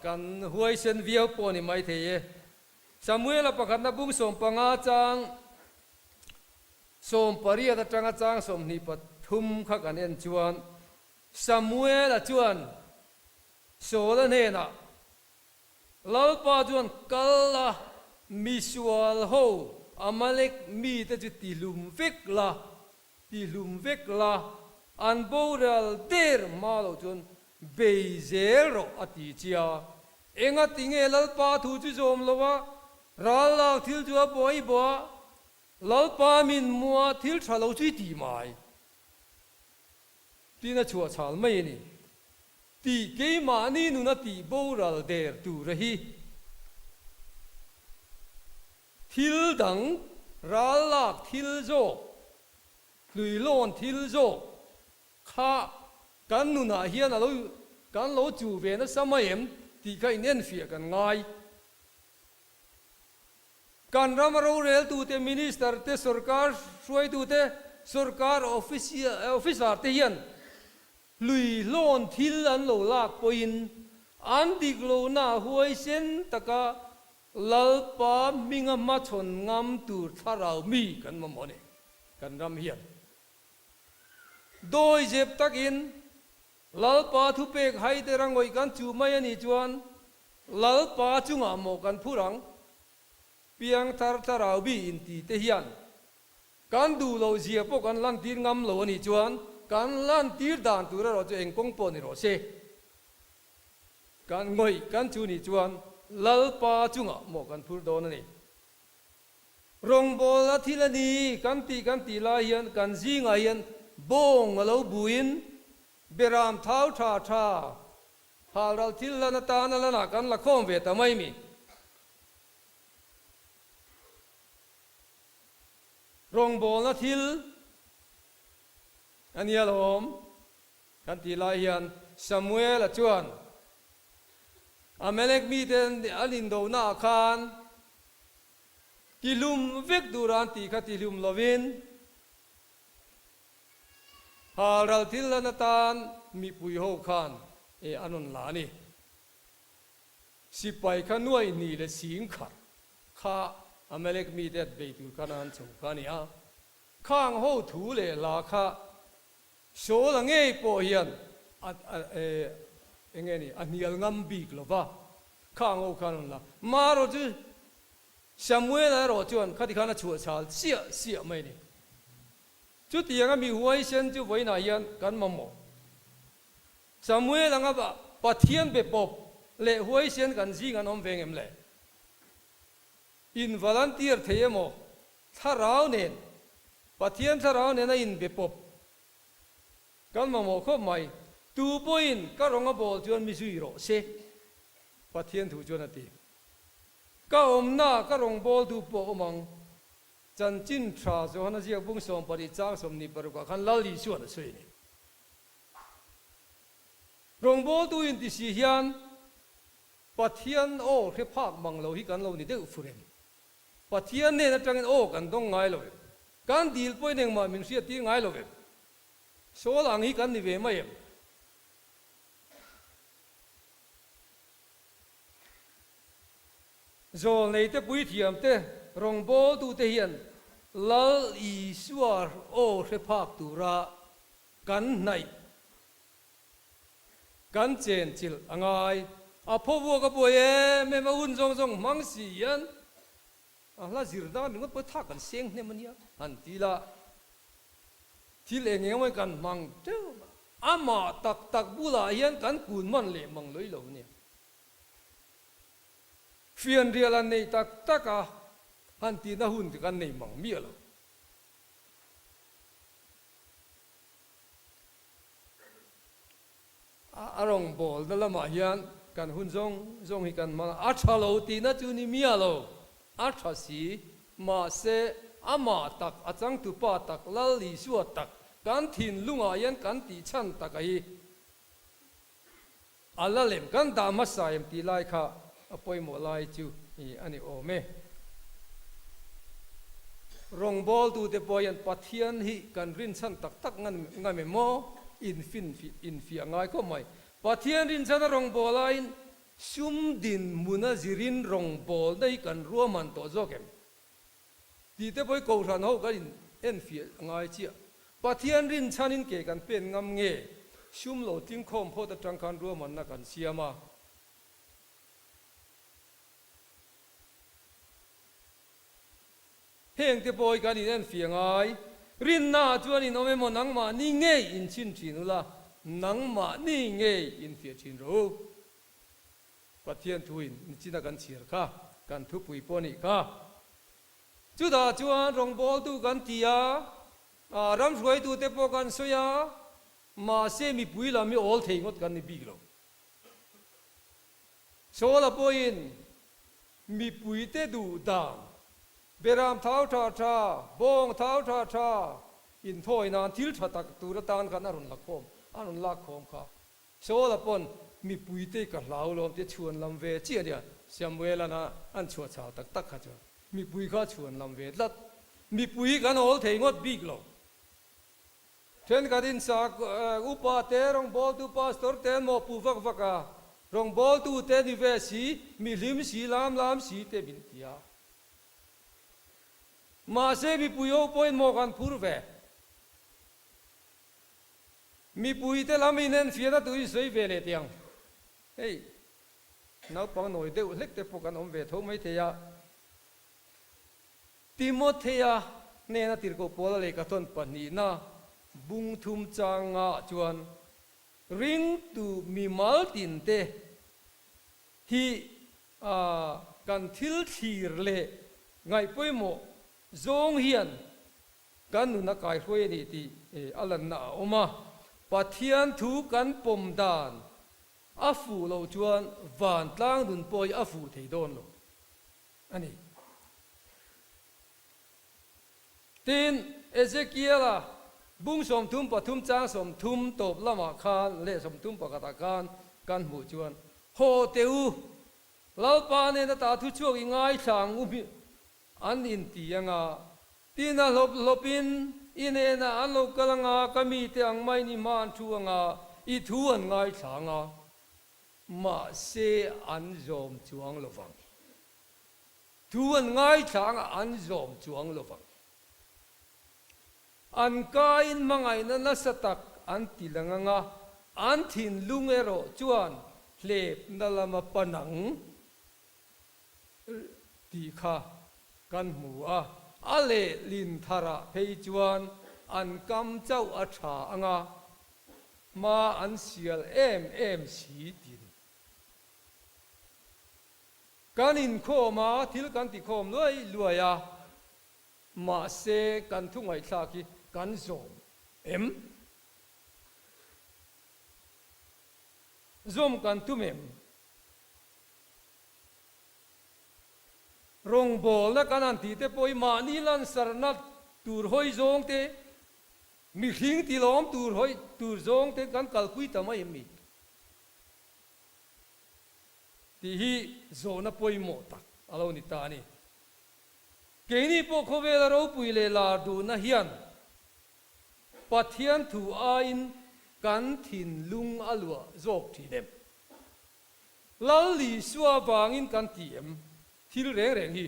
kan huai sen viau po ni mai theye samuel pakhat na bung som panga chang som pariya ta tanga chang som ni pathum kha kan en chuan samuel a chuan sola ne na ลลปาจวนกัลละมิสวาลโฮอามาเล็กมีแต่จุดตีลุมเวกละตีลุมเวกละอันโบราลเดอร์มาโลจวนเบเซโรอติเจียเองอติงเอลลปาทูจุจอมลวะรัลลาทิลจัวบอยบัวลลปามินมัวทิลทะโลจุยตีไม้ตีน่าชัวชาลไม่นี่ตีเกยมานี่นุนาตีโบราลเดอร์ตูระฮีทิลดังรัลลากทิลโจลุยโลนทิลโจข้ากันนุนาเฮียนะเรากันเราจูเวนะสมัยเอ็มตีใครเน้นเฟียกันง่ายการรำเราเรลตูเตมินิสเตอร์เตสุรการช่วยตูเตสุรการออฟฟิศอาร์เทียนลุยโลนทิลอันโลลากปอินอันดิกโลนาหวยเซนตะกาลลปามิงมาชนงามตูทารามีกันมาหมดเนี่ยกันรำเฮียนโดยเจ็บตักอินลลปาทุเปกให้เตรังไว้กันจูไม่ยันอีจวนลลปาจุงอาโมกันผู้รังเพียงทาราบีอินตีเทียนกันดูเราเสียพวกกันลันตีงามโลนี่จวนกันลันตีด่านตัวเราจะเองกงปนิโรเซกันงอยกันจูนี่จวนลลปาจุงอาโมกันผู้โดนนี่รงโบลทิลนีกันตีลายันกันซิงอายันบงเราบุญเบรามเท้าชาหาเราทิลลนตานลนากันละข้อมเวทไม่มีรงโบลทิลอันนี้ละอมกันตีลายันซามูเอลจวนอเมริกมีเดนอลินโดนาคานกิลุมเวกดูรันตีขัติลุมลวินหาเราทิลนตานมีปุยโฮคานอนุนลานี่สิไปขันวยนี่เลยสิงขัดข้าอเมริกมีเด็ดเบตูกันอันสุขานี่อ่ะข้างโฮถูเลยลาข้าโซลังเงยปอยันเงี้ยนี่อันนี้อัลงัมบีกลบะข้างโฮคานุนลามาโรจูซามูเอลโรจวนขัดที่ข้าน่ะชัวชาลเสียไม่นี่จุดที่ยังมีหัวเส้นจุดไว้ไหนยันกันมั่งมั่งสมัยหลังอ่ะปะเทียนเปปบเละหัวเส้นกันซีกันอมเวงเอ็มเล่อินวอลันเทียร์เทียมถ้าเราเนี่ยปะเทียนถ้าเราเนี่ยนะอินเปปบกันมั่งมั่งก็ไม่ตูปอินก็รองบอลจวนมิซุยโรเซปะเทียนถูจวนนาทีก็อมหน้าก็รองบอลตูปอมังจันจินทราโซฮันเจียบุ้งสมปริจาสมนิปรุกขันลาลีส่วนสวยนี่รงโบตูอินติสิฮิอันปัทยันโอเทพากมังเราฮิกันเรานี่เด็กฟุเรมปัทยันเนี่ยนับจังโอกันต้องง่ายเลยการดีลป่วยหนึ่งมามินเสียตีง่ายเลยโซลังฮิกันนี่เวไม่เอ็มโซลในเตปุยเทียมเตรงโบตูเทียนลลอีสวาร์โอเทพากตุระกันไหนกันเจนจิลอ่างอาพวัวกับบัวเมื่อมาอุ่นจงมังสียันละจิรดาหนึ่งก็เปิดทักกันเสียงเนี่ยมันเนี่ยอันทีละที่เลี้ยงเงี้ยไว้กันมังเจ้าอามาตักบุลายันกันกุนมันเลี้ยมังเลยเหล่านี้เฟียนเรียนในตักอันที่น่าหุ่นกันในมังมีอะไรอารมณ์บอลนั่นละมายันกันหุ่นจงให้กันมาอัชาโลตีน่าจูนี่มีอะไรอัชาสีมาเสอามาตักอาจังตุปาตักลลีสวดตักกันถิ่นลุงอายันกันตีชันตักไออัลลาเลมกันดามัสไซมตีไลค่ะอภัยหมดไลจูอันนี้โอเมรงบอลตูเตปอยันปัทยันฮิกันรินชันตักงั้นเมโมอินฟิง่ายก็ไม่ปัทยันรินชันรงบอลไลน์ชุมดินมุนาจิรินรงบอลได้กันรัวมันตัวโจเกมดีเตปอยกูรันเขากันอินฟิง่ายเชียปัทยันรินชันินเกกันเป็นงำเงยชุมโลทิ้งคอมพอตะจังกันรัวมันนักกันเสียมา เฮงเตปอยกันนี่นั่นเฟียงไงรินนาจวนนี่น้องไม่มอนังมานี่เงยอินชินชินุละนังมานี่เงยอินเฟียชินรู้ปัทเทียนทุยนี่จินากันเชียร์ค่ะกันทุปุยปอนี่ค่ะจุดาจวนรองบอลตูกันตียารำรวยตูเตปอกันสยามาเซมีปุยลามีออลเทงดกันนี่บิกโลโซลาปอยน์มีปุยเตดูดามเบรามเท้าท่าท่าบงเท้าท่าท่าอินทอยนานทิลทัตักตูระตานกันอรุณลักคมค่ะโซลาปอนมีปุยเตกับลาวลมจะชวนลำเวเจียเดียเสียมเวลานะอันชัวชาวตักขจรมีปุยข้าชวนลำเวลัดมีปุยกันออลเทงดบิกโลเช่นกันดินสักอุปาเตรองบอลตูปาสตอร์เตนโมปูฟักรองบอลตูเตนิเวสีมีลิมสีลามสีเตบินตียมาเซมีปุยโอปอยโมกันพูดเวมีปุยเตลามินเนนเฟียดตุยสวยเวเลเตียงเฮ้ยนับปังหน่อยเดียวเล็กเตปกันอมเวทไม่เทียติโมเทียเนนติรโกโปลเลกต้นปนีนาบุงทุมจางอาจวนริงตูมีมัลตินเตที่กันทิลทีร์เลไงป่วยโมจงเฮียนกันนุนักไก่ช่วยนี่ที่อัลลันนาอมาปัทยันถูกันปมดานอาฟูเราจวนวันตั้งดุนปอยอาฟูเทดอนโลอันนี้ทีนเอเซเคียลบุ้งสมทุมปทุมจ้างสมทุมตบละมาคานเละสมทุมปกตาการกันหูจวนโฮเตอูเราปานเนตาทุช่วงง่ายช่างอุบิอันอินตียังอ่ะตีน่ะลบินอินเนน่ะอันลบกลังอ่ะก็มีแต่อังไม่นิมานช่วงอ่ะอีทวนง่ายช่างอ่ะมาเสอันจอมจวงลฟังทวนง่ายช่างอันจอมจวงลฟังอันกายนมังไงนั่นละสตักอันติลังงะอันทินลุงเอโรจวนเล็บนั่นละมาปนังตีข้ากันหัวอาเลลินทาระเพยจวนอันกำเจ้าอาชาอังะมาอันเสียลเอ็มสีดินกันอินโคมาทิลกันติโคมเลยรวยอะมาเสกันทุ่งไอชากีกันโจมโจมกันทุ่มรงบอลและกันอันตีเตปอยมานีลันสารนัดตูร์หอยจงเตมีหิงตีล้อมตูร์หอยตูร์จงเตกันกัลคุยทำไมมีที่ฮีโจนปอยโมตักอาลานิตานีเกณีพวกเขาเวลาเราปุยเลลาดูนะเฮียนปัทยันถูอาอินกันถินลุงอลัวจบทีเดมลาลีสวาบางอินกันทีเอ็มที่เร่งฮี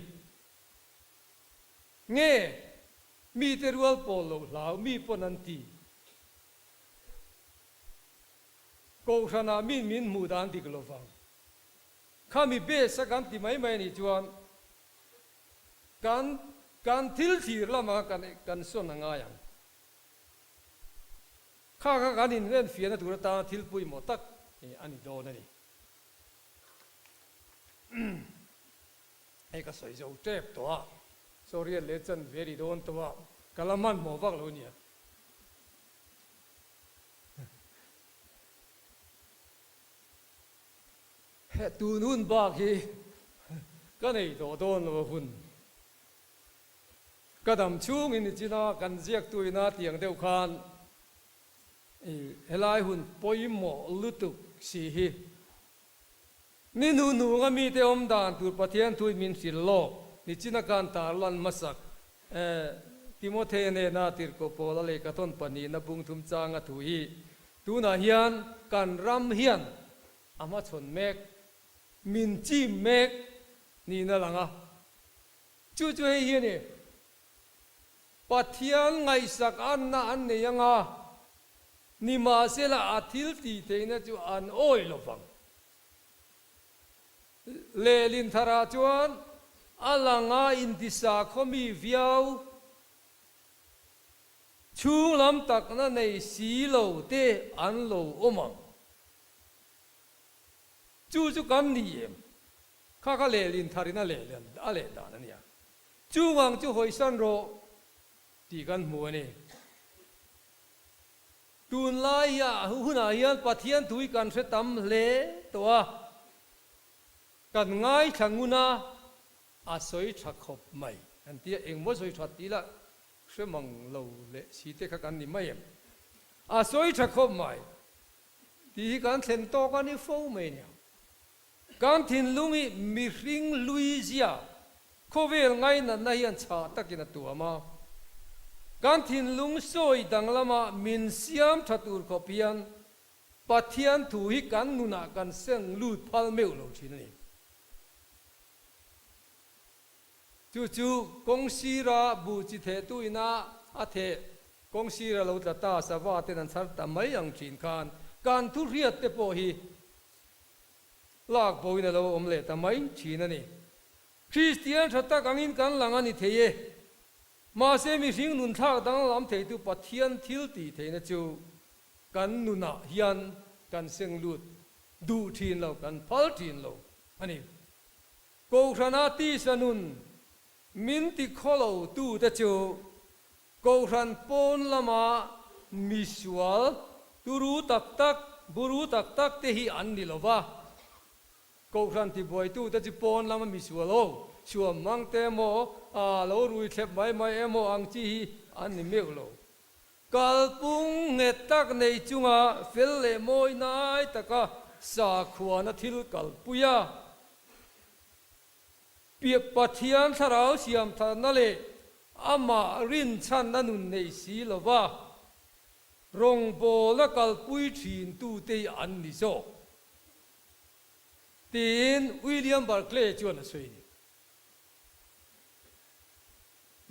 เง่มีเตรัวปอลลาวมีปนันตีโกชนามินมูดานติกลฟังข้ามีเบสกันที่ไม่นี่จวนการทิลทีละมากันส่วนง่ายอย่างข้าการอินเล่นเฟียนตัวตาทิลปุยหมดตักอันนี้โดนนี่ไอ้ก็สวยจะเจ็บตัวโซเรียนเลเจนเวรีโดนตัวกะละมันหมอวักเราเนี่ยตูนุนบากฮีก็ในโดนเราหุ่นก็ดำชูงินจีน่ากันเจียกตุยนาเตียงเดียวกันเฮลัยหุ่นปอยหมอลุตุกสีฮีนี่หนูก็มีแต่อมดานตัวปะเทียนตุยมินสิลโลนี่จีน่าการตาลันมาสักติโมเทเนนาติรโกโปลเลกต้นปนีนบุงทุมจางตุยตูน่าเฮียนกันรำเฮียนอามาชนเมกมินจีเมกนี่นั่นละงะจู่ๆเฮียนี่ปัทยังไงสักอันน่ะอันเนี่ยยังอ่ะนี่มาเสละอาทิลตีเทนะจู่อันโอ้ยลฟังเลลินทาราจวน alanga intisa khomi viau chung lam tak na nei si lo te an lo omang chu kan ni em kha le lin tharina le len a le da na nia chu wang chu hoi san ro ti kan mu ni tun lai ya huna hian pathian thui kan se tam le towa kan ngai thanguna a soi thakop mai an tia eng mo soi that ti la se mang lo le si te kha kan ni mai em a soi thakop mai ti kan thlen to kan ni fo mai nia kan thin lungi mi ring luizia khovel ngai na na hian cha takina tu ama kan thin lung soi danglama min siam thatur kopian pathian thu hi kan nuna kan seng lut phal meu lo thin ni chu kong sira bu chi the tu ina a the kong sira lo ta sa wa te nan sar ta mai ang chin kan thu riat te po hi lak bo ina lo om le ta mai chin ani Christian thatta kangin kan langani theye ma se mi ring nun thak dang lam thei tu pathian thil ti theina chu kan nuna hian kan seng lut du thin lo kan phal thin lo ani ko rana ti sanun min ti kholo tu ta chu ko ran pon lama miswal turu tak buru tak te hi an ni lova ko ran ti boy tu ta chu pon lama miswal lo chuam mang te mo a lo rui thep mai emo ang chi an ni meu lo kalpung nge tak nei chunga fel le moi nai taka sa khuana thil kalpuya pia pathian tharau siam thana le ama rin chan nanun nei si lova rong bo la kalpui thin tu te an ni so tin William Barclay chuan a soi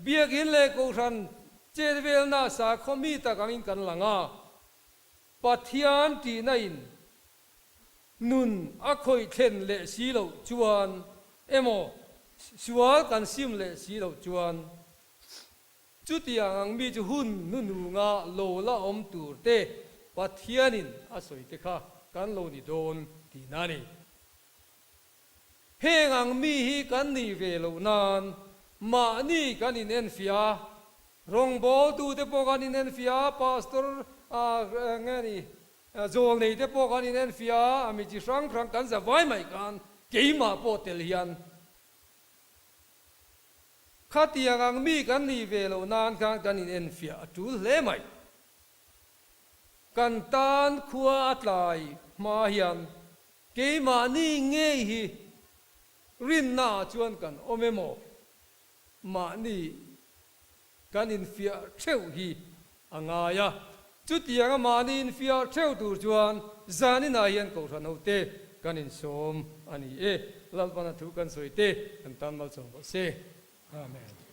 biak in le ko ran chevel na sa khomi ta kangin kan langa pathian ti na in nun a khoi thlen le si lo chuan emo sual kan sim le si lo chuan chu tiang mi chu hun nu nga lo la om tur te pathianin a soi te kha kan lo ni don ti na ni hengang mi hi kan ni ve lo nan ma ni kan in en fia rong bo tu te po kan in en fia pastor ngani zol nei te po kan in en fia ami chi sang kan za vai mai kan keima po tel hian khatiang ang mi kan ni ve lo nan kan in en fia tu le mai kan tan khua atlai ma hian keima ni nge hi rin na chuan kan omemo ma ni kan in fia theu hi angaya chu tianga ma ni in fia theu tur chuan zani na hian ko ran ho te kan in som ani lalpana thu kan soite kan tan mal chong se amen